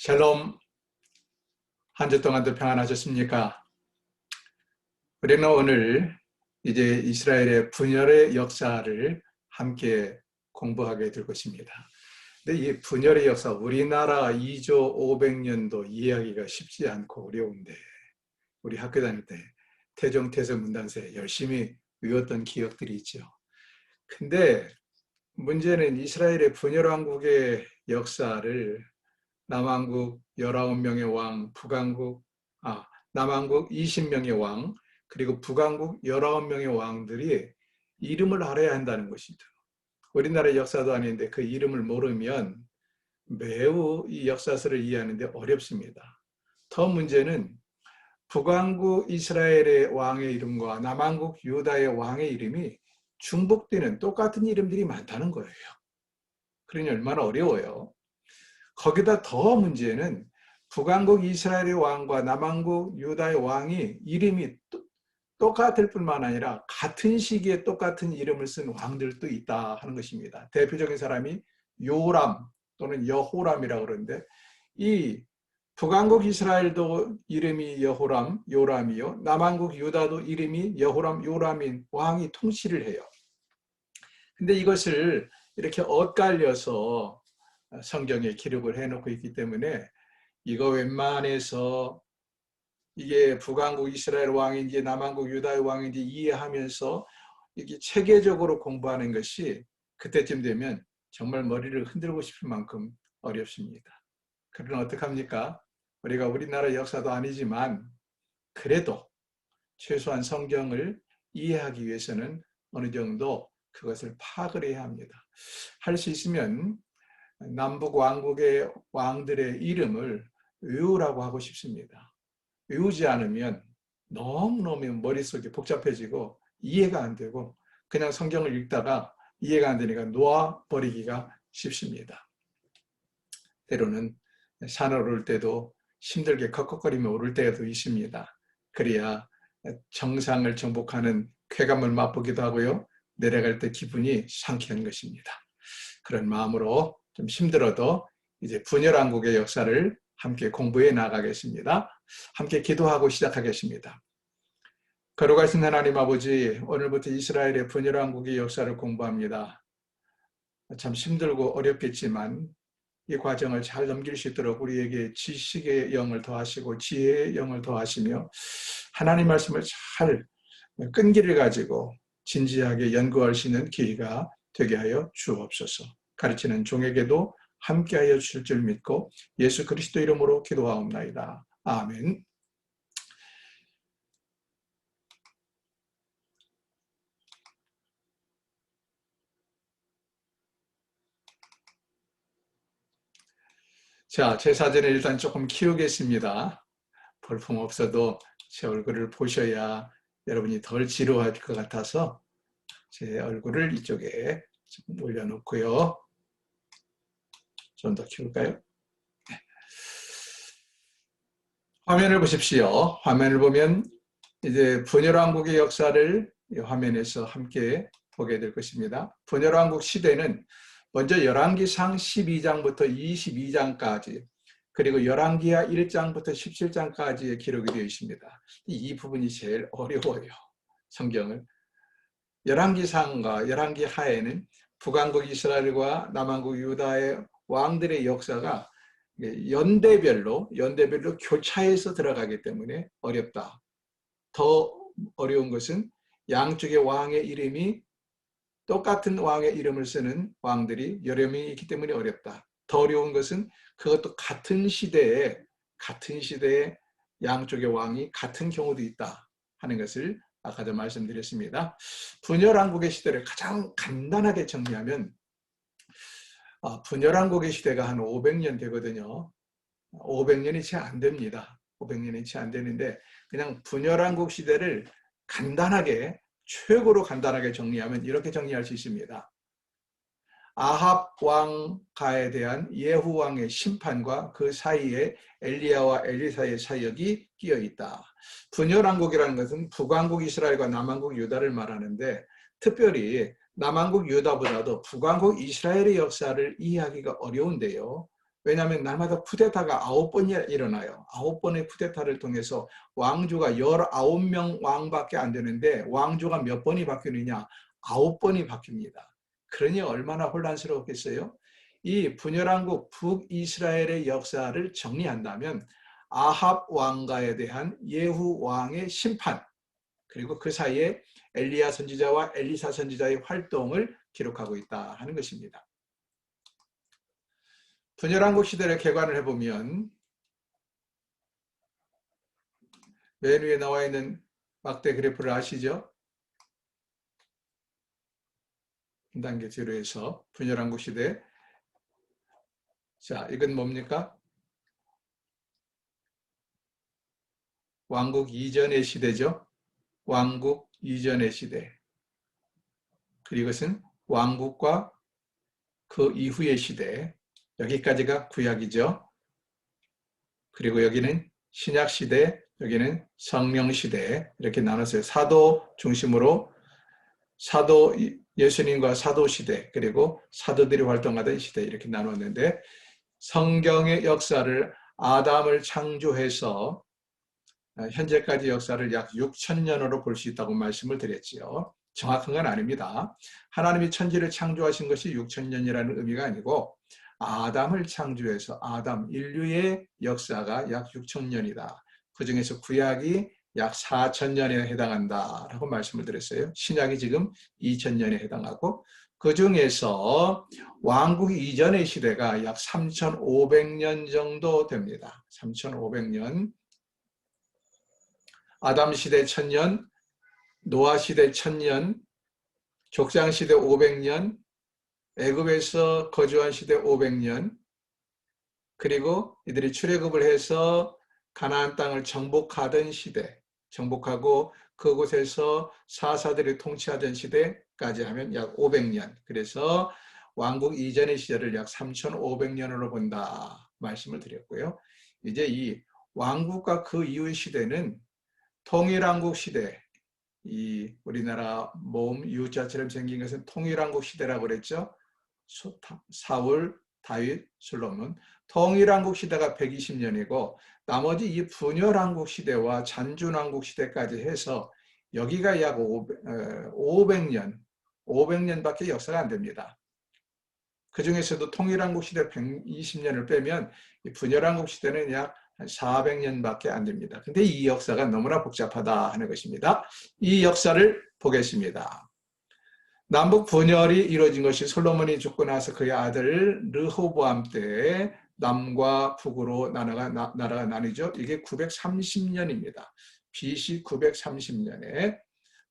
샬롬, 한 주 동안도 평안하셨습니까? 우리는 오늘 이제 이스라엘의 분열의 역사를 함께 공부하게 될 것입니다. 근데 이 분열의 역사, 우리나라 2조 500년도 이해하기가 쉽지 않고 어려운데, 우리 학교 다닐 때 태종, 태세, 문단세 열심히 외웠던 기억들이 있죠. 근데 문제는 이스라엘의 분열왕국의 역사를 남왕국 19명의 왕, 남왕국 20명의 왕, 그리고 북왕국 19명의 왕들이 이름을 알아야 한다는 것이죠. 우리나라 역사도 아닌데 그 이름을 모르면 매우 이 역사서를 이해하는데 어렵습니다. 더 문제는 북왕국 이스라엘의 왕의 이름과 남왕국 유다의 왕의 이름이 중복되는 똑같은 이름들이 많다는 거예요. 그러니 얼마나 어려워요. 거기다 더 문제는 북왕국 이스라엘의 왕과 남왕국 유다의 왕이 이름이 똑같을 뿐만 아니라 같은 시기에 똑같은 이름을 쓴 왕들도 있다 하는 것입니다. 대표적인 사람이 요람 또는 여호람이라고 그러는데, 이 북왕국 이스라엘도 이름이 요람이요, 남왕국 유다도 이름이 여호람, 요람인 왕이 통치를 해요. 근데 이것을 이렇게 엇갈려서 성경에 기록을 해놓고 있기 때문에 이거 웬만해서 이게 북왕국 이스라엘 왕인지 남왕국 유다의 왕인지 이해하면서 이게 체계적으로 공부하는 것이 그때쯤 되면 정말 머리를 흔들고 싶을 만큼 어렵습니다. 그러나 어떡합니까? 우리가 우리나라 역사도 아니지만 그래도 최소한 성경을 이해하기 위해서는 어느 정도 그것을 파악을 해야 합니다. 할 수 있으면 남북 왕국의 왕들의 이름을 외우라고 하고 싶습니다. 외우지 않으면 너무너무 머릿속이 복잡해지고 이해가 안 되고 그냥 성경을 읽다가 이해가 안 되니까 놓아버리기가 쉽습니다. 때로는 산을 오를 때도 힘들게 컥컥거리며 오를 때도 있습니다. 그래야 정상을 정복하는 쾌감을 맛보기도 하고요, 내려갈 때 기분이 상쾌한 것입니다. 그런 마음으로 좀 힘들어도 이제 분열왕국의 역사를 함께 공부해 나가겠습니다. 함께 기도하고 시작하겠습니다. 거룩하신 하나님 아버지, 오늘부터 이스라엘의 분열왕국의 역사를 공부합니다. 참 힘들고 어렵겠지만 이 과정을 잘 넘길 수 있도록 우리에게 지식의 영을 더하시고 지혜의 영을 더하시며 하나님 말씀을 잘 끈기를 가지고 진지하게 연구할 수 있는 기회가 되게 하여 주옵소서. 가르치는 종에게도 함께하여 주실 줄 믿고 예수 그리스도 이름으로 기도하옵나이다. 아멘. 자, 제 사진을 일단 조금 키우겠습니다. 볼품 없어도 제 얼굴을 보셔야 여러분이 덜 지루할 것 같아서 제 얼굴을 이쪽에 좀 올려놓고요. 좀 더 키울까요? 화면을 보십시오. 화면을 보면 이제 분열왕국의 역사를 이 화면에서 함께 보게 될 것입니다. 분열왕국 시대는 먼저 열왕기상 12장부터 22장까지, 그리고 열왕기하 1장부터 17장까지의 기록이 되어 있습니다. 이 부분이 제일 어려워요. 성경을. 열왕기상과 열왕기하에는 북왕국 이스라엘과 남왕국 유다의 왕들의 역사가 연대별로 교차해서 들어가기 때문에 어렵다. 더 어려운 것은 양쪽의 왕의 이름이 똑같은 왕의 이름을 쓰는 왕들이 여러 명이 있기 때문에 어렵다. 더 어려운 것은 그것도 같은 시대에 양쪽의 왕이 같은 경우도 있다 하는 것을 아까도 말씀드렸습니다. 분열왕국의 시대를 가장 간단하게 정리하면 분열왕국의 시대가 한 500년 되거든요. 500년이 채 안 됩니다. 500년이 채 안 되는데 그냥 분열왕국 시대를 간단하게, 최고로 간단하게 정리하면 이렇게 정리할 수 있습니다. 아합 왕가에 대한 예후 왕의 심판과 그 사이에 엘리야와 엘리사의 사역이 끼어 있다. 분열왕국이라는 것은 북왕국 이스라엘과 남왕국 유다를 말하는데, 특별히 남왕국 유다보다도 북왕국 이스라엘의 역사를 이해하기가 어려운데요. 왜냐하면 날마다 쿠데타가 9번이 일어나요. 9번의 쿠데타를 통해서 왕조가 19명 왕밖에 안 되는데 왕조가 몇 번이 바뀌느냐? 9번이 바뀝니다. 그러니 얼마나 혼란스럽겠어요? 이 분열왕국 북이스라엘의 역사를 정리한다면 아합 왕가에 대한 예후 왕의 심판, 그리고 그 사이에 엘리야 선지자와 엘리사 선지자의 활동을 기록하고 있다 하는 것입니다. 분열왕국 시대를 개관을 해보면 맨 위에 나와 있는 막대 그래프를 아시죠? 한 단계 뒤로 해서 분열왕국 시대. 자, 이건 뭡니까? 왕국 이전의 시대죠. 왕국 이전의 시대. 그리고 이것은 왕국과 그 이후의 시대. 여기까지가 구약이죠. 그리고 여기는 신약 시대, 여기는 성령 시대 이렇게 나눴어요. 사도 중심으로 사도 예수님과 사도 시대 그리고 사도들이 활동하던 시대 이렇게 나눴는데 성경의 역사를 아담을 창조해서 현재까지 역사를 약 6,000년으로 볼 수 있다고 말씀을 드렸지요. 정확한 건 아닙니다. 하나님이 천지를 창조하신 것이 6,000년이라는 의미가 아니고 아담을 창조해서 아담 인류의 역사가 약 6,000년이다. 그 중에서 구약이 약 4,000년에 해당한다라고 말씀을 드렸어요. 신약이 지금 2,000년에 해당하고 그 중에서 왕국 이전의 시대가 약 3,500년 정도 됩니다. 3,500년. 아담 시대 1,000년, 노아 시대 1,000년, 족장 시대 500년, 애굽에서 거주한 시대 500년, 그리고 이들이 출애굽을 해서 가나안 땅을 정복하던 시대, 정복하고 그곳에서 사사들이 통치하던 시대까지 하면 약 500년. 그래서 왕국 이전의 시절을 약 3,500년으로 본다 말씀을 드렸고요. 이제 이 왕국과 그 이후의 시대는 통일왕국 시대, 이 우리나라 모음 U자처럼 생긴 것은 통일왕국 시대라고 그랬죠. 사울, 다윗, 솔로몬. 통일왕국 시대가 120년이고 나머지 이 분열왕국 시대와 잔존왕국 시대까지 해서 여기가 약 500년, 500년밖에 역사가 안 됩니다. 그 중에서도 통일왕국 시대 120년을 빼면 분열왕국 시대는 약 400년밖에 안 됩니다. 근데 이 역사가 너무나 복잡하다 하는 것입니다. 이 역사를 보겠습니다. 남북 분열이 이루어진 것이 솔로몬이 죽고 나서 그의 아들 르호보암 때 남과 북으로 나라가 나뉘죠. 이게 930년입니다. BC 930년에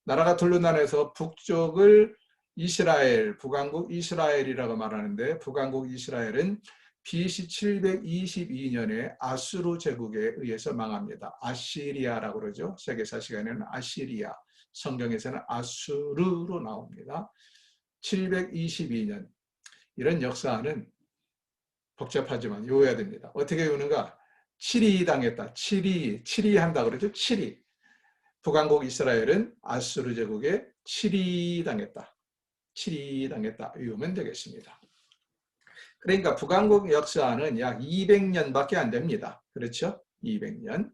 나라가 둘로 나눠서 북쪽을 이스라엘, 북왕국 이스라엘이라고 말하는데 북왕국 이스라엘은 BC 722년에 아수르 제국에 의해서 망합니다. 아시리아라고 그러죠. 세계사 시간에는 아시리아, 성경에서는 아수르로 나옵니다. 722년. 이런 역사는 복잡하지만 외워야 됩니다. 어떻게 외우는가? 7위 당했다. 7위 한다 그러죠. 7위. 북왕국 이스라엘은 아수르 제국에 7위 당했다. 7위 당했다. 외우면 되겠습니다. 그러니까 북왕국 역사는 약 200년밖에 안 됩니다. 그렇죠? 200년.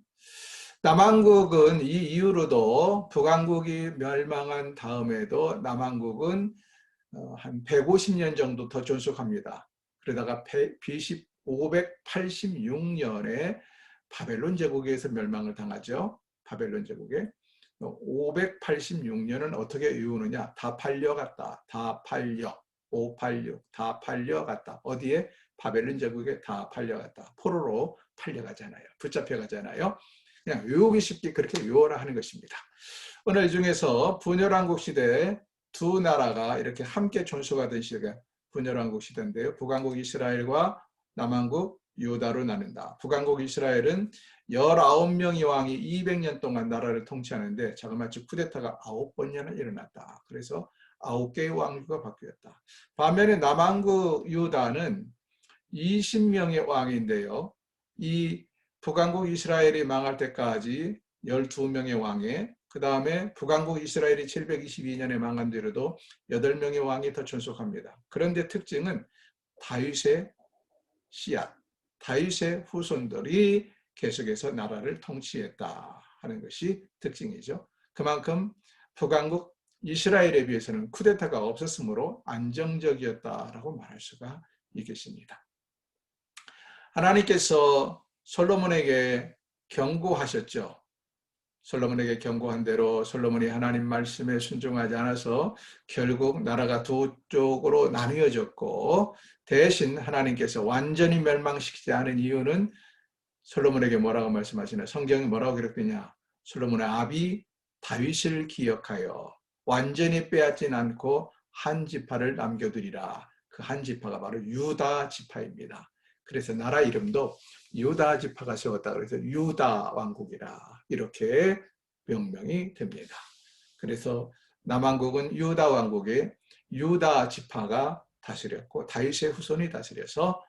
남왕국은 이 이후로도 북왕국이 멸망한 다음에도 남왕국은 한 150년 정도 더 존속합니다. 그러다가 BC 586년에 바벨론 제국에서 멸망을 당하죠. 바벨론 제국에. 586년은 어떻게 이루느냐? 다 팔려갔다. 다 팔려. 586, 다 팔려갔다. 어디에? 바벨론 제국에 다 팔려갔다. 포로로 팔려가잖아요. 붙잡혀가잖아요. 그냥 외우기 쉽게 그렇게 외워라 하는 것입니다. 오늘 이 중에서 분열왕국 시대 두 나라가 이렇게 함께 존속하던 시대가 분열왕국 시대인데요. 북왕국 이스라엘과 남왕국 유다로 나눈다. 북왕국 이스라엘은 19명의 왕이 200년 동안 나라를 통치하는데 자그마치 쿠데타가 9번이나 일어났다. 그래서 9개의 왕조가 바뀌었다. 반면에 남왕국 유다는 20명의 왕인데요. 이 북왕국 이스라엘이 망할 때까지 12명의 왕에 그 다음에 북왕국 이스라엘이 722년에 망한 뒤로도 8명의 왕이 더 존속합니다. 그런데 특징은 다윗의 씨앗, 다윗의 후손들이 계속해서 나라를 통치했다 하는 것이 특징이죠. 그만큼 북왕국 이스라엘에 비해서는 쿠데타가 없었으므로 안정적이었다라고 말할 수가 있겠습니다. 하나님께서 솔로몬에게 경고하셨죠. 솔로몬에게 경고한 대로 솔로몬이 하나님 말씀에 순종하지 않아서 결국 나라가 두 쪽으로 나뉘어졌고, 대신 하나님께서 완전히 멸망시키지 않은 이유는 솔로몬에게 뭐라고 말씀하시나? 성경에 뭐라고 기록되냐? 솔로몬의 아비 다윗을 기억하여 완전히 빼앗진 않고 한 지파를 남겨두리라. 그 한 지파가 바로 유다 지파입니다. 그래서 나라 이름도 유다 지파가 세웠다 그래서 유다 왕국이라 이렇게 명명이 됩니다. 그래서 남왕국은 유다 왕국의 유다 지파가 다스렸고 다윗의 후손이 다스려서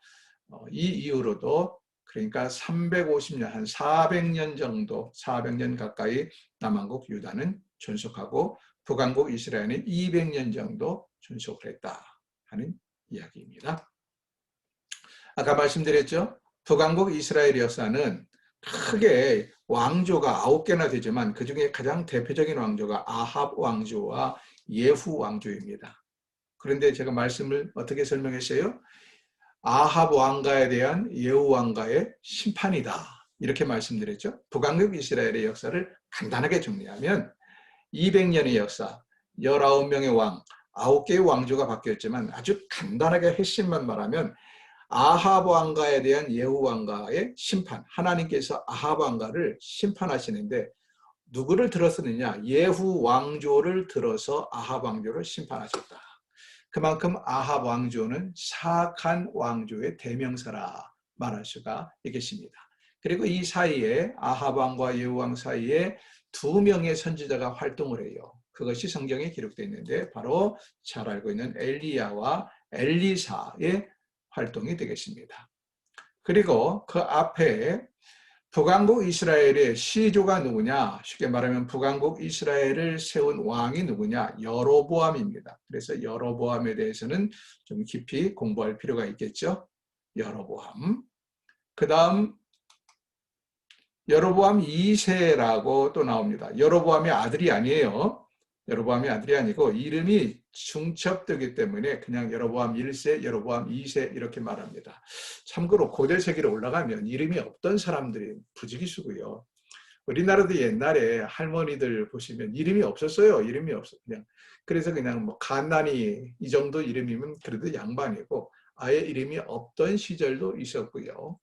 이 이후로도 그러니까 350년, 한 400년 정도, 400년 가까이 남왕국 유다는 존속하고 북왕국 이스라엘은 200년 정도 존속을 했다 하는 이야기입니다. 아까 말씀드렸죠? 북왕국 이스라엘 역사는 크게 왕조가 9개나 되지만 그 중에 가장 대표적인 왕조가 아합 왕조와 예후 왕조입니다. 그런데 제가 말씀을 어떻게 설명했어요? 아합 왕가에 대한 예후 왕가의 심판이다. 이렇게 말씀드렸죠. 북왕국 이스라엘의 역사를 간단하게 정리하면 200년의 역사, 19명의 왕, 9개의 왕조가 바뀌었지만 아주 간단하게 핵심만 말하면 아합 왕가에 대한 예후 왕가의 심판, 하나님께서 아합 왕가를 심판하시는데 누구를 들었느냐? 예후 왕조를 들어서 아합 왕조를 심판하셨다. 그만큼 아합 왕조는 사악한 왕조의 대명사라 말할 수가 있겠습니다. 그리고 이 사이에 아합 왕과 예후 왕 사이에 2명의 선지자가 활동을 해요. 그것이 성경에 기록되어 있는데 바로 잘 알고 있는 엘리야와 엘리사의 활동이 되겠습니다. 그리고 그 앞에 북왕국 이스라엘의 시조가 누구냐? 쉽게 말하면 북왕국 이스라엘을 세운 왕이 누구냐? 여로보암입니다. 그래서 여로보암에 대해서는 좀 깊이 공부할 필요가 있겠죠. 여로보암. 그 다음 여로보암 2세라고 또 나옵니다. 여로보암의 아들이 아니에요. 여로보암이 아들이 아니고 이름이 중첩되기 때문에 그냥 여로보암 1세, 여로보암 2세 이렇게 말합니다. 참고로 고대 세기로 올라가면 이름이 없던 사람들이 부지기수고요. 우리나라도 옛날에 할머니들 보시면 이름이 없었어요. 이름이 없어 그냥. 그래서 그냥 뭐 갓난이 이 정도 이름이면 그래도 양반이고 아예 이름이 없던 시절도 있었고요.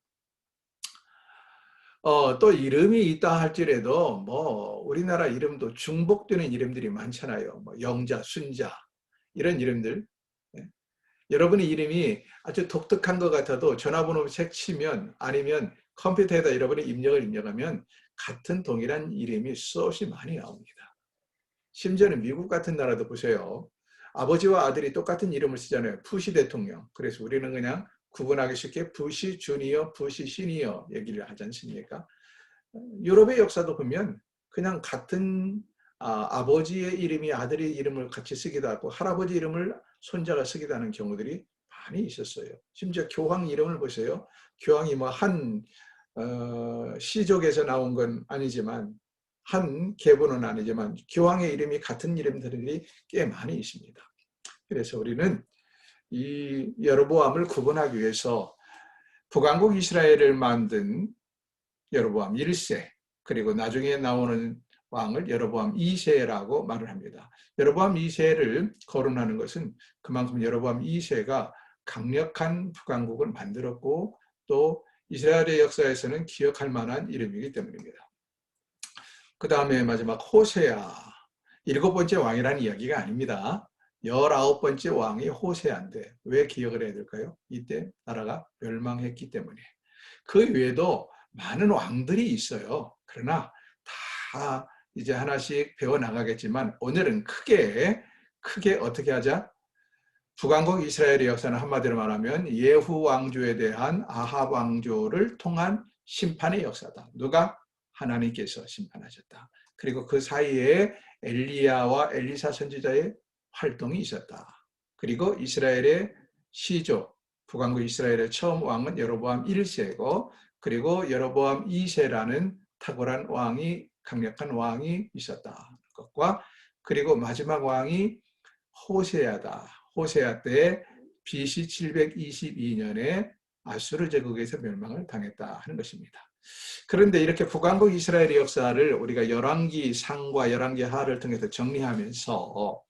또 이름이 있다 할지라도 뭐 우리나라 이름도 중복되는 이름들이 많잖아요. 뭐 영자, 순자 이런 이름들. 예. 여러분의 이름이 아주 독특한 것 같아도 전화번호 책 치면 아니면 컴퓨터에다 여러분의 입력을 입력하면 같은 동일한 이름이 수없이 많이 나옵니다. 심지어는 미국 같은 나라도 보세요. 아버지와 아들이 똑같은 이름을 쓰잖아요. 부시 대통령. 그래서 우리는 그냥 구분하기 쉽게 부시 주니어, 부시 시니어 얘기를 하지 않습니까? 유럽의 역사도 보면 그냥 같은 아버지의 이름이 아들의 이름을 같이 쓰기도 하고 할아버지 이름을 손자가 쓰기도 하는 경우들이 많이 있었어요. 심지어 교황 이름을 보세요. 교황이 뭐 한 시족에서 나온 건 아니지만 한 계보는 아니지만 교황의 이름이 같은 이름들이 꽤 많이 있습니다. 그래서 우리는 이 여로보암을 구분하기 위해서 북왕국 이스라엘을 만든 여로보암 1세 그리고 나중에 나오는 왕을 여로보암 2세라고 말을 합니다. 여로보암 2세를 거론하는 것은 그만큼 여로보암 2세가 강력한 북왕국을 만들었고 또 이스라엘의 역사에서는 기억할 만한 이름이기 때문입니다. 그 다음에 마지막 호세아, 7번째 왕이라는 이야기가 아닙니다. 19번째 왕이 호세아인데 왜 기억을 해야 될까요? 이때 나라가 멸망했기 때문에. 그 외에도 많은 왕들이 있어요. 그러나 다 이제 하나씩 배워나가겠지만 오늘은 크게 어떻게 하자? 북왕국 이스라엘의 역사는 한마디로 말하면 예후 왕조에 대한 아합 왕조를 통한 심판의 역사다. 누가? 하나님께서 심판하셨다. 그리고 그 사이에 엘리야와 엘리사 선지자의 활동이 있었다. 그리고 이스라엘의 시조, 북왕국 이스라엘의 처음 왕은 여로보암 1세고 그리고 여로보암 2세라는 탁월한 왕이 강력한 왕이 있었다 것과 그리고 마지막 왕이 호세아다. 호세아 때 BC 722년에 아수르 제국에서 멸망을 당했다 하는 것입니다. 그런데 이렇게 북왕국 이스라엘의 역사를 우리가 열왕기 상과 열왕기 하를 통해서 정리하면서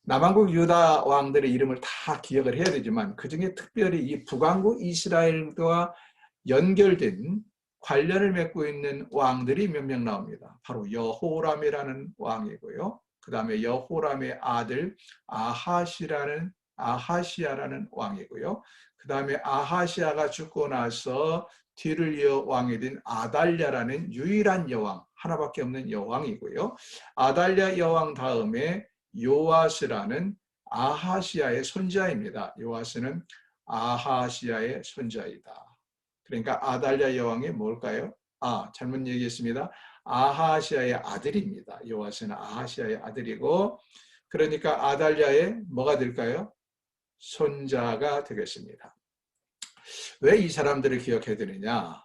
남왕국 유다 왕들의 이름을 다 기억을 해야 되지만 그중에 특별히 이 북왕국 이스라엘과 연결된 관련을 맺고 있는 왕들이 몇 명 나옵니다. 바로 여호람이라는 왕이고요. 그 다음에 여호람의 아들 아하시아라는 왕이고요. 그 다음에 아하시아가 죽고 나서 뒤를 이어 왕이 된 아달랴라는 유일한 여왕, 하나밖에 없는 여왕이고요. 아달랴 여왕 다음에 요아스라는 아하시아의 손자입니다. 요아스는 아하시아의 손자이다. 그러니까 아달랴 여왕이 뭘까요? 잘못 얘기했습니다. 아하시아의 아들입니다. 요아스는 아하시아의 아들이고 그러니까 아달랴의 뭐가 될까요? 손자가 되겠습니다. 왜 이 사람들을 기억해야 되느냐?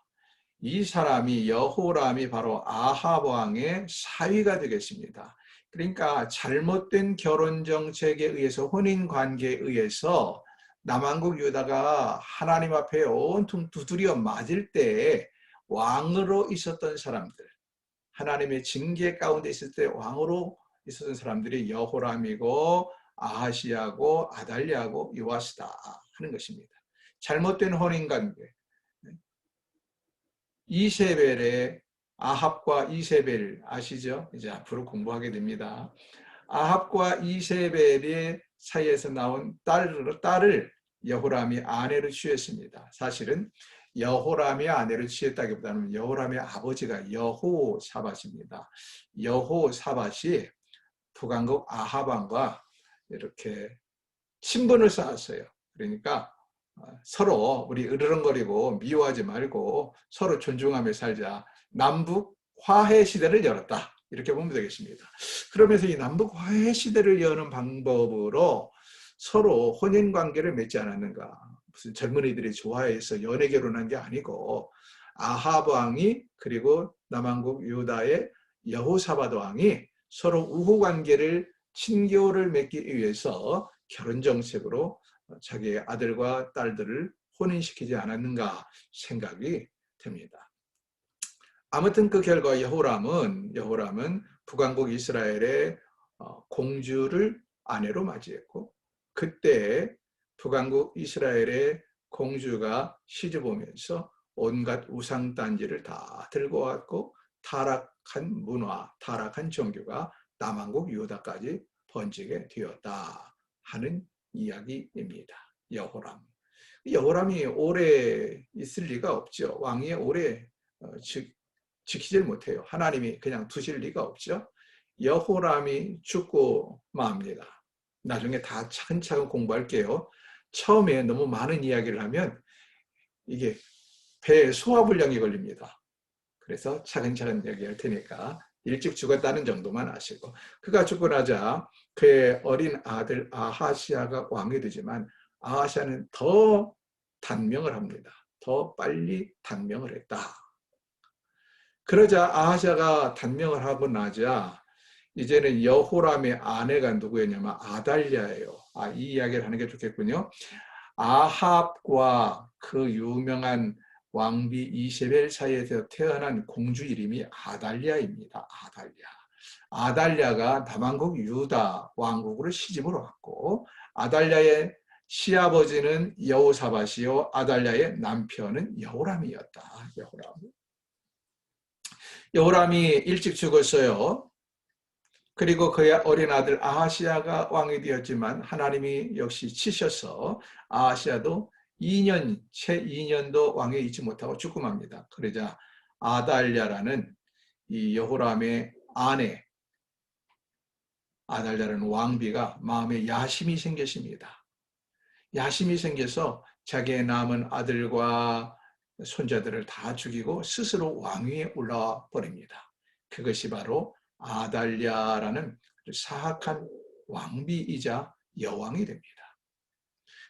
이 사람이 여호람이 바로 아합 왕의 사위가 되겠습니다. 그러니까 잘못된 결혼 정책에 의해서 혼인 관계에 의해서 남왕국 유다가 하나님 앞에 온통 두드려 맞을 때 왕으로 있었던 사람들, 하나님의 징계 가운데 있을 때 왕으로 있었던 사람들이 여호람이고 아하시아고 아달랴고 요아스다 하는 것입니다. 잘못된 혼인 관계, 이세벨의 아합과 이세벨 아시죠? 이제 앞으로 공부하게 됩니다. 아합과 이세벨의 사이에서 나온 딸을 여호람이 아내로 취했습니다. 사실은 여호람이 아내로 취했다기보다는 여호람의 아버지가 여호사밧입니다. 여호사밧이 북왕국 아합 왕과 이렇게 친분을 쌓았어요. 그러니까 서로 우리 으르렁거리고 미워하지 말고 서로 존중하며 살자. 남북 화해 시대를 열었다. 이렇게 보면 되겠습니다. 그러면서 이 남북 화해 시대를 여는 방법으로 서로 혼인 관계를 맺지 않았는가. 무슨 젊은이들이 좋아해서 연애 결혼한 게 아니고 아합 왕이 그리고 남왕국 유다의 여호사밧 왕이 서로 우호 관계를 친교를 맺기 위해서 결혼 정책으로 자기의 아들과 딸들을 혼인시키지 않았는가 생각이 됩니다. 아무튼 그 결과 여호람은 북왕국 이스라엘의 공주를 아내로 맞이했고 그때 북왕국 이스라엘의 공주가 시집 오면서 온갖 우상단지를 다 들고 왔고 타락한 문화, 타락한 종교가 남왕국 유다까지 번지게 되었다 하는 이야기입니다. 여호람이 오래 있을 리가 없죠. 왕위에 오래 지키질 못해요. 하나님이 그냥 두실 리가 없죠. 여호람이 죽고 맙니다. 나중에 다 차근차근 공부할게요. 처음에 너무 많은 이야기를 하면 이게 배에 소화불량이 걸립니다. 그래서 차근차근 얘기할 테니까 일찍 죽었다는 정도만 아시고 그가 죽고 나자 그의 어린 아들 아하시아가 왕이 되지만 아하시아는 더 단명을 합니다. 더 빨리 단명을 했다. 그러자 아하시아가 단명을 하고 나자 이제는 여호람의 아내가 누구였냐면 아달랴예요. 이 이야기를 하는 게 좋겠군요. 아합과 그 유명한 왕비 이세벨 사이에서 태어난 공주 이름이 아달랴입니다. 아달랴가 남왕국 유다 왕국으로 시집을 왔고 아달랴의 시아버지는 여호사밧이요 아달랴의 남편은 여호람이었다. 여호람이 일찍 죽었어요. 그리고 그의 어린 아들 아하시아가 왕이 되었지만 하나님이 역시 치셔서 아하시아도 채 2년도 왕에 있지 못하고 죽고 맙니다. 그러자 아달랴라는 이 여호람의 아내 아달랴라는 왕비가 마음에 야심이 생겼습니다. 야심이 생겨서 자기의 남은 아들과 손자들을 다 죽이고 스스로 왕위에 올라와 버립니다. 그것이 바로 아달랴라는 사악한 왕비이자 여왕이 됩니다.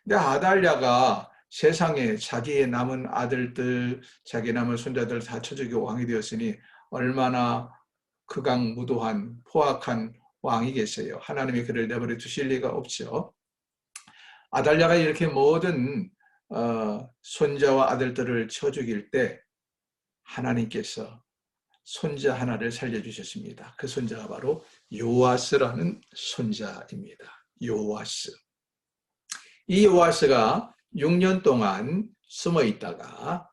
근데 아달랴가 세상에 자기의 남은 아들들, 자기 남은 손자들 다 쳐죽이고 왕이 되었으니 얼마나 극악무도한 포악한 왕이겠어요. 하나님이 그를 내버려 두실 리가 없죠. 아달랴가 이렇게 모든 손자와 아들들을 쳐 죽일 때 하나님께서 손자 하나를 살려주셨습니다. 그 손자가 바로 요아스라는 손자입니다. 요아스. 이 요아스가 6년 동안 숨어 있다가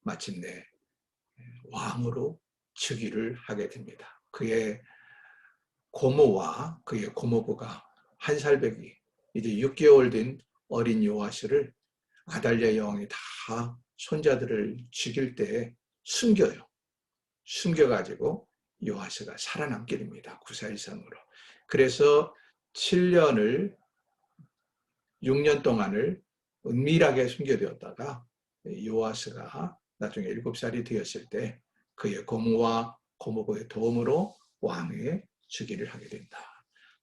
마침내 왕으로 즉위를 하게 됩니다. 그의 고모와 그의 고모부가 한 살배기 이제 6개월 된 어린 요아스를 아달랴 여왕이 다 손자들을 죽일 때 숨겨요. 숨겨가지고 요아스가 살아남게 됩니다. 구사일상으로. 그래서 6년 동안을 은밀하게 숨겨두었다가 요아스가 나중에 7살이 되었을 때 그의 고모와 고모부의 도움으로 왕의 즉위를 하게 된다.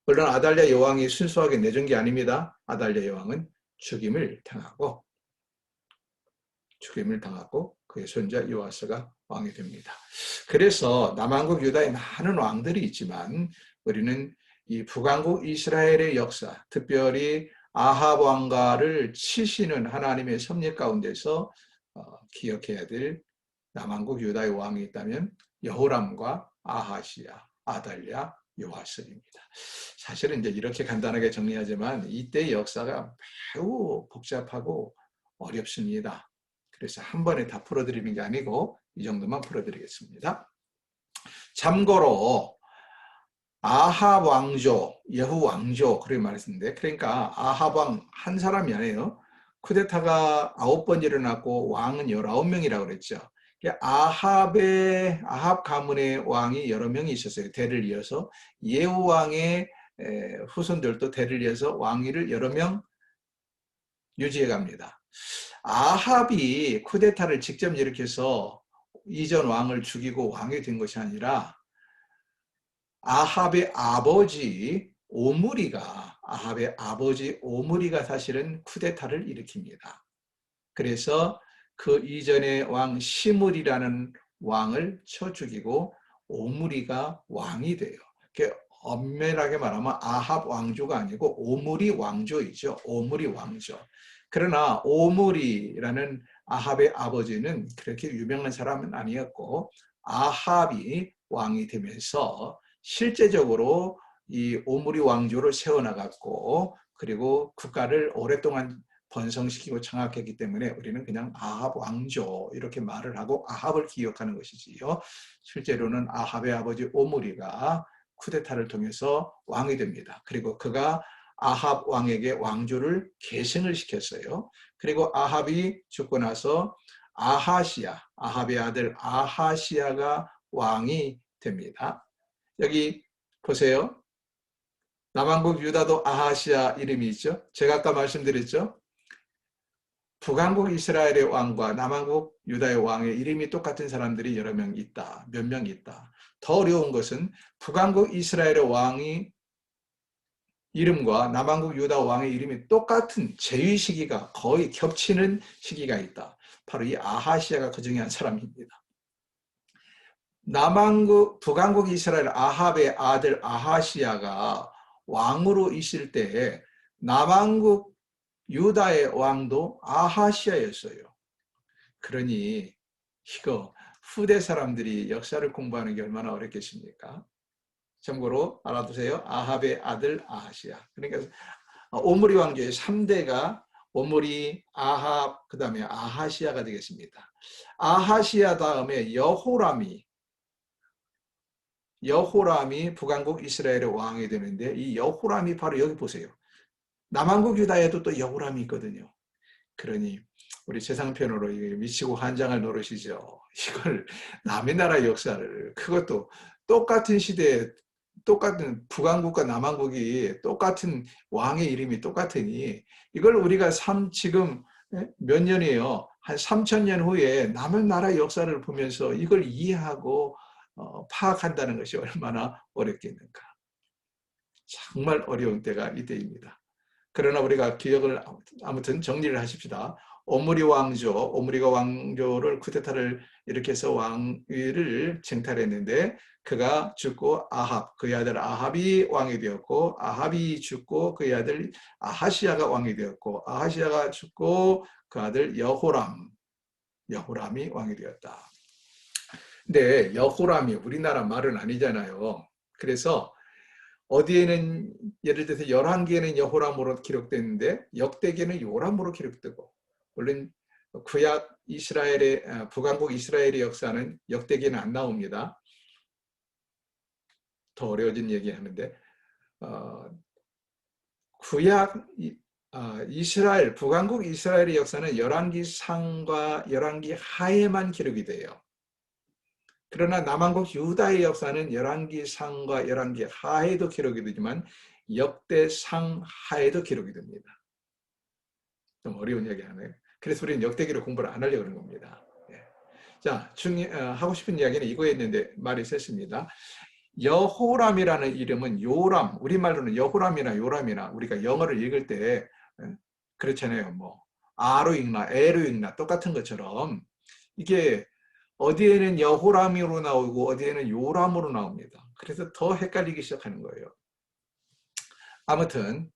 물론 아달랴 여왕이 순수하게 내준 게 아닙니다. 아달랴 여왕은 죽임을 당하고 그의 손자 요아스가 왕이 됩니다. 그래서 남왕국 유다에 많은 왕들이 있지만 우리는 이 북왕국 이스라엘의 역사, 특별히 아합 왕가를 치시는 하나님의 섭리 가운데서 기억해야 될 남왕국 유다의 왕이 있다면 여호람과 아하시야, 아달랴, 요아스입니다. 사실은 이제 이렇게 간단하게 정리하지만 이때의 역사가 매우 복잡하고 어렵습니다. 그래서 한 번에 다 풀어드리는 게 아니고 이 정도만 풀어드리겠습니다. 참고로 아합 왕조, 예후 왕조 그렇게 말했는데 그러니까 아합 왕 한 사람이 아니에요. 쿠데타가 9번 일어났고 왕은 19명이라고 그랬죠. 아합 가문의 왕이 여러 명이 있었어요. 대를 이어서 예후 왕의 후손들도 대를 이어서 왕위를 여러 명 유지해 갑니다. 아합이 쿠데타를 직접 일으켜서 이전 왕을 죽이고 왕이 된 것이 아니라 아합의 아버지 오므리가 사실은 쿠데타를 일으킵니다. 그래서 그 이전의 왕 시므리라는 왕을 쳐 죽이고 오므리가 왕이 돼요. 엄밀하게 말하면 아합 왕조가 아니고 오므리 왕조이죠. 오므리 왕조. 그러나 오므리라는 아합의 아버지는 그렇게 유명한 사람은 아니었고 아합이 왕이 되면서 실제적으로 이 오므리 왕조를 세워나갔고 그리고 국가를 오랫동안 번성시키고 장악했기 때문에 우리는 그냥 아합 왕조 이렇게 말을 하고 아합을 기억하는 것이지요. 실제로는 아합의 아버지 오므리가 쿠데타를 통해서 왕이 됩니다. 그리고 그가 아합 왕에게 왕조를 계승을 시켰어요. 그리고 아합이 죽고 나서 아합의 아들 아하시야가 왕이 됩니다. 여기 보세요. 남왕국 유다도 아하시야 이름이 있죠. 제가 아까 말씀드렸죠. 북왕국 이스라엘의 왕과 남왕국 유다의 왕의 이름이 똑같은 사람들이 여러 명 있다. 몇 명 있다. 더 어려운 것은 북왕국 이스라엘의 왕이 이름과 남왕국 유다 왕의 이름이 똑같은 제위 시기가 거의 겹치는 시기가 있다. 바로 이 아하시야가 그 중에 한 사람입니다. 북왕국 이스라엘 아합의 아들 아하시야가 왕으로 있을 때 남왕국 유다의 왕도 아하시야였어요. 그러니 이거 후대 사람들이 역사를 공부하는 게 얼마나 어렵겠습니까? 참고로 알아두세요. 아합의 아들 아하시야. 그러니까 오므리 왕조의 3대가 오므리, 아합, 그 다음에 아하시야가 되겠습니다. 아하시야 다음에 여호람이 북왕국 이스라엘의 왕이 되는데 이 여호람이 바로 여기 보세요. 남왕국 유다에도 또 여호람이 있거든요. 그러니 우리 세상 편으로 미치고 환장할 노릇이죠. 이걸 남의 나라 역사를 그것도 똑같은 시대에 똑같은 북왕국과 남왕국이 똑같은 왕의 이름이 똑같으니 이걸 우리가 지금 몇 년이에요. 한 3000년 후에 남의 나라 역사를 보면서 이걸 이해하고 파악한다는 것이 얼마나 어렵겠는가. 정말 어려운 때가 이때입니다. 그러나 우리가 기억을 아무튼 정리를 하십시다. 오므리가 왕조를 쿠데타를 일으켜서 왕위를 쟁탈했는데 그가 죽고 그의 아들 아합이 왕이 되었고 아합이 죽고 그의 아들 아하시야가 왕이 되었고 아하시야가 죽고 그 아들 여호람이 왕이 되었다. 근데 여호람이 우리나라 말은 아니잖아요. 그래서 어디에는 예를 들어서 열왕기에는 여호람으로 기록됐는데 역대기에는 요람으로 기록되고, 물론 구약 이스라엘의 북왕국 이스라엘의 역사는 역대기에는 안 나옵니다. 더 어려워진 얘기하는데 구약 이스라엘 북왕국 이스라엘의 역사는 열왕기상과 열왕기하에만 기록이 돼요. 그러나 남왕국 유다의 역사는 열왕기상과 열왕기하에도 기록이 되지만 역대상하에도 기록이 됩니다. 좀 어려운 얘기 하네요. 그래서 우리는 역대기를 공부를 안 하려고 그러는 겁니다. 예. 자, 하고 싶은 이야기는 이거였는데 말이 셌습니다. 여호람이라는 이름은 요람, 우리말로는 여호람이나 요람이나 우리가 영어를 읽을 때 그렇잖아요. 뭐 아로 읽나 에로 읽나 똑같은 것처럼 이게 어디에는 여호람으로 나오고 어디에는 요람으로 나옵니다. 그래서 더 헷갈리기 시작하는 거예요. 아무튼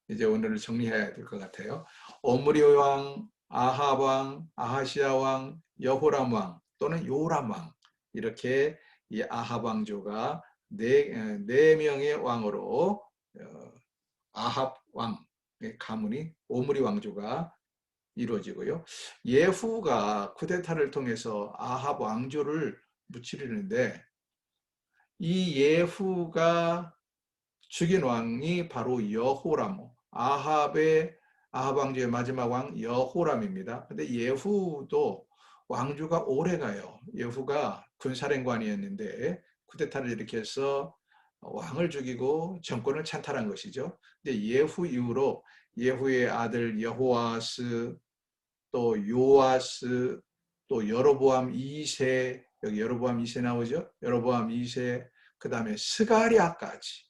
이제 오늘을 정리해야 될 것 같아요. 오므리 왕, 아합 왕, 아하시야 왕, 여호람 왕 또는 요람 왕, 이렇게 이 아합 왕조가 네 명의 왕으로 아합 왕의 가문이 오므리 왕조가 이루어지고요. 예후가 쿠데타를 통해서 아합 왕조를 무찌르는데 이 예후가 죽인 왕이 바로 여호람, 아합 왕조의 마지막 왕 여호람입니다. 근데 예후도 왕조가 오래 가요. 예후가 군사령관이었는데 쿠데타를 일으켜서 왕을 죽이고 정권을 찬탈한 것이죠. 근데 예후 이후로 예후의 아들 여호아스, 또 요아스, 또 여로보암 2세, 여기 여로보암 2세 나오죠? 여로보암 2세, 그 다음에 스가랴까지,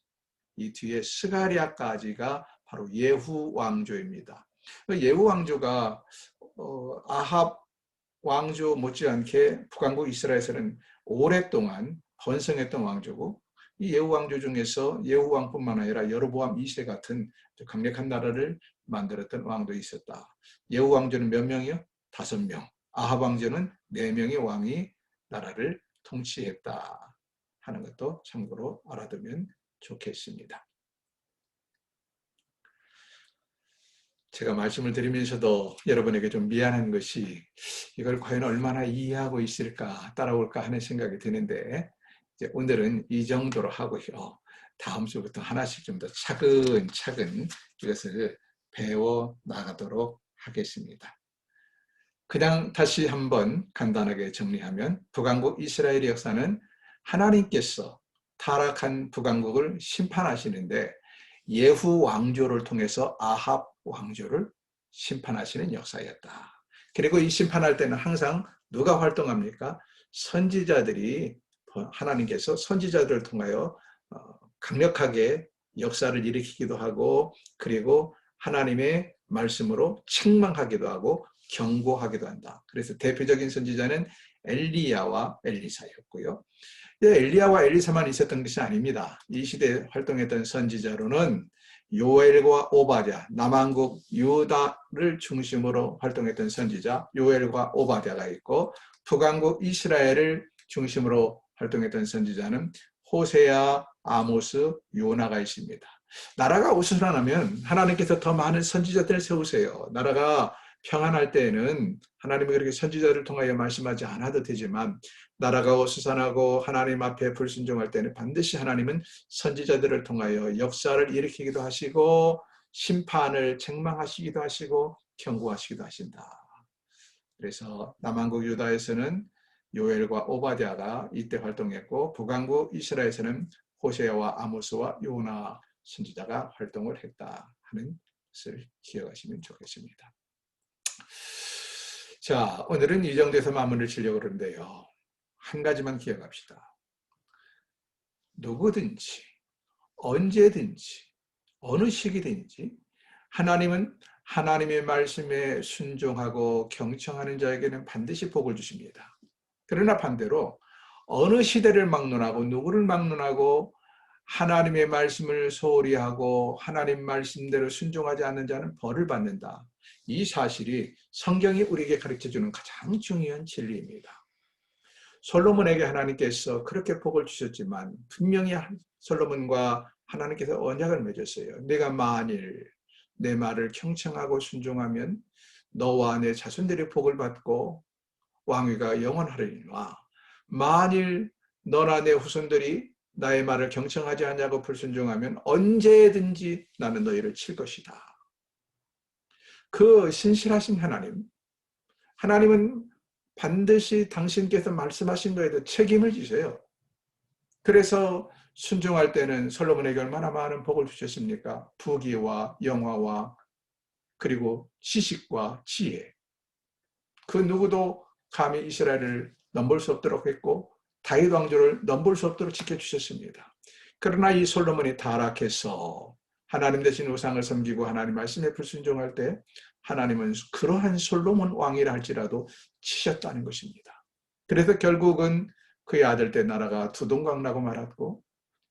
이 뒤에 스가랴까지가 바로 예후 왕조입니다. 예후 왕조가 아합 왕조 못지않게 북왕국 이스라엘에서는 오랫동안 번성했던 왕조고, 이 예후 왕조 중에서 예후 왕뿐만 아니라 여로보암 2세 같은 강력한 나라를 만들었던 왕도 있었다. 예후 왕조는 몇 명이요? 5명. 아합 왕조는 4명의 왕이 나라를 통치했다 하는 것도 참고로 알아두면 좋겠습니다. 제가 말씀을 드리면서도 여러분에게 좀 미안한 것이 이걸 과연 얼마나 이해하고 있을까, 따라올까 하는 생각이 드는데, 이제 오늘은 이 정도로 하고요. 다음 주부터 하나씩 좀 더 차근차근 이것을 배워 나가도록 하겠습니다. 그냥 다시 한번 간단하게 정리하면 북왕국 이스라엘의 역사는 하나님께서 타락한 북왕국을 심판하시는데 예후 왕조를 통해서 아합 왕조를 심판하시는 역사였다. 그리고 이 심판할 때는 항상 누가 활동합니까? 선지자들이, 하나님께서 선지자들을 통하여 강력하게 역사를 일으키기도 하고, 그리고 하나님의 말씀으로 책망하기도 하고 경고하기도 한다. 그래서 대표적인 선지자는 엘리야와 엘리사였고요. 엘리야와 엘리사만 있었던 것이 아닙니다. 이 시대에 활동했던 선지자로는 요엘과 오바댜, 남왕국 유다를 중심으로 활동했던 선지자 요엘과 오바댜가 있고, 북왕국 이스라엘을 중심으로 활동했던 선지자는 호세야, 아모스, 요나가 있습니다. 나라가 어수선하면 하나님께서 더 많은 선지자들을 세우세요. 나라가 평안할 때에는 하나님이 그렇게 선지자를 통하여 말씀하지 않아도 되지만, 나라가 어수선하고 하나님 앞에 불순종할 때는 반드시 하나님은 선지자들을 통하여 역사를 일으키기도 하시고 심판을 책망하시기도 하시고 경고하시기도 하신다. 그래서 남왕국 유다에서는 요엘과 오바댜가 이때 활동했고, 북왕국 이스라엘에서는 호세아와 아모스와 요나 선지자가 활동을 했다 하는 것을 기억하시면 좋겠습니다. 자, 오늘은 이 정도에서 마무리를 치려고 그러는데요. 한 가지만 기억합시다. 누구든지 언제든지 어느 시기든지 하나님은 하나님의 말씀에 순종하고 경청하는 자에게는 반드시 복을 주십니다. 그러나 반대로 어느 시대를 막론하고 누구를 막론하고 하나님의 말씀을 소홀히 하고 하나님 말씀대로 순종하지 않는 자는 벌을 받는다. 이 사실이 성경이 우리에게 가르쳐주는 가장 중요한 진리입니다. 솔로몬에게 하나님께서 그렇게 복을 주셨지만 분명히 솔로몬과 하나님께서 언약을 맺었어요. 내가 만일 내 말을 경청하고 순종하면 너와 내 자손들이 복을 받고 왕위가 영원하리니와 만일 너나 내 후손들이 나의 말을 경청하지 않냐고 불순종하면 언제든지 나는 너희를 칠 것이다. 그 신실하신 하나님은 반드시 당신께서 말씀하신 거에 대해 책임을 지세요. 그래서 순종할 때는 솔로몬에게 얼마나 많은 복을 주셨습니까? 부귀와 영화와 그리고 지식과 지혜. 그 누구도 감히 이스라엘을 넘볼 수 없도록 했고 다윗 왕조를 넘볼 수 없도록 지켜주셨습니다. 그러나 이 솔로몬이 타락해서 하나님 대신 우상을 섬기고 하나님 말씀에 불순종할 때 하나님은 그러한 솔로몬 왕이라 할지라도 치셨다는 것입니다. 그래서 결국은 그의 아들 때 나라가 두동강나고 말았고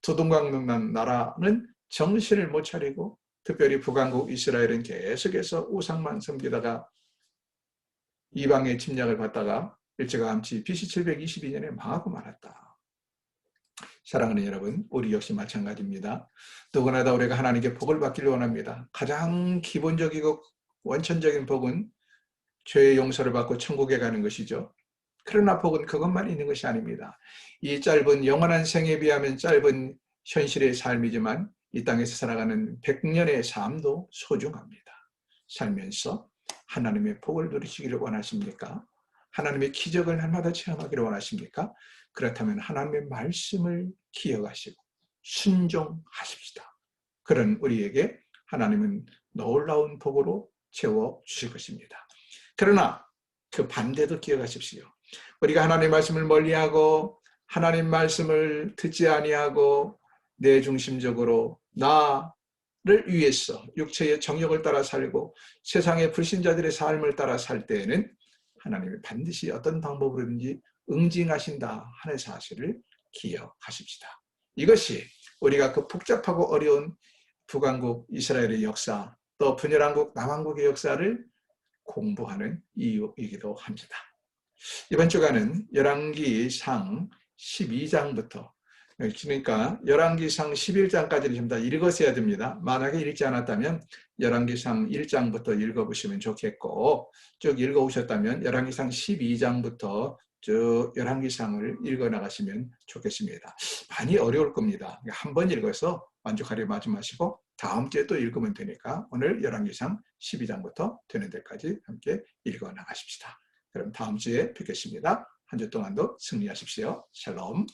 두동강 나라는 정신을 못 차리고 특별히 북왕국 이스라엘은 계속해서 우상만 섬기다가 이방의 침략을 받다가 일제감치 BC 722년에 망하고 말았다. 사랑하는 여러분, 우리 역시 마찬가지입니다. 누구나 다 우리가 하나님께 복을 받기를 원합니다. 가장 기본적이고 원천적인 복은 죄의 용서를 받고 천국에 가는 것이죠. 그러나 복은 그것만 있는 것이 아닙니다. 이 짧은 영원한 생에 비하면 짧은 현실의 삶이지만 이 땅에서 살아가는 100년의 삶도 소중합니다. 살면서 하나님의 복을 누리시기를 원하십니까? 하나님의 기적을 날마다 체험하기를 원하십니까? 그렇다면 하나님의 말씀을 기억하시고 순종하십시다. 그런 우리에게 하나님은 놀라운 복으로 채워주실 것입니다. 그러나 그 반대도 기억하십시오. 우리가 하나님의 말씀을 멀리하고 하나님 말씀을 듣지 아니하고 내 중심적으로 나를 위해서 육체의 정욕을 따라 살고 세상의 불신자들의 삶을 따라 살 때에는 하나님이 반드시 어떤 방법으로든지 응징하신다 하는 사실을 기억하십시다. 이것이 우리가 그 복잡하고 어려운 북왕국 이스라엘의 역사 또 분열왕국 남왕국의 역사를 공부하는 이유이기도 합니다. 이번 주간은 열왕기상 12장부터 그러니까 열왕기상 11장까지는 전부 다 읽으셔야 됩니다. 만약에 읽지 않았다면 열왕기상 1장부터 읽어보시면 좋겠고 쭉 읽어오셨다면 열왕기상 12장부터 쭉 열왕기상을 읽어나가시면 좋겠습니다. 많이 어려울 겁니다. 한 번 읽어서 만족하려 하지 마시고 다음 주에 또 읽으면 되니까 오늘 열왕기상 12장부터 되는 데까지 함께 읽어나가십시다. 그럼 다음 주에 뵙겠습니다. 한 주 동안도 승리하십시오. 샬롬.